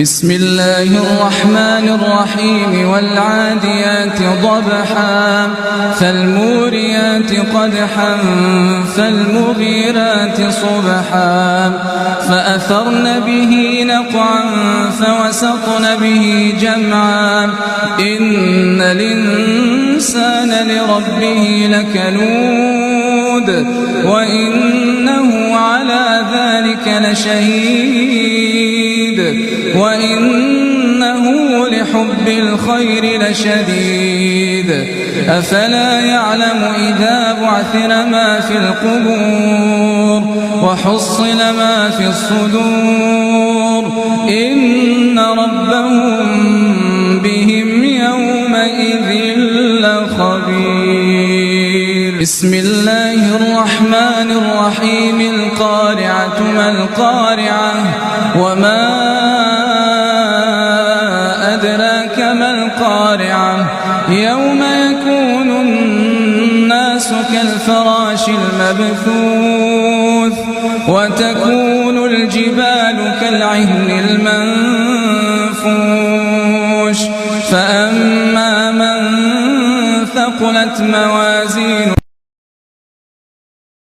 بسم الله الرحمن الرحيم والعاديات ضبحا فالموريات قدحا فالمغيرات صبحا فأثرن به نقعا فوسطن به جمعا إن الإنسان لربه لكنود وإنه على ذلك لشهيد وإنه لحب الخير لشديد أفلا يعلم إذا بعثر ما في القبور وحصل ما في الصدور إن ربهم بهم يومئذ لخبير. بسم الله الرحمن الرحيم القارعة ما القارعة وما أدراك ما القارعة يوم يكون الناس كالفراش المبثوث وتكون الجبال كالعهن المنفوش فأما من ثقلت موازينه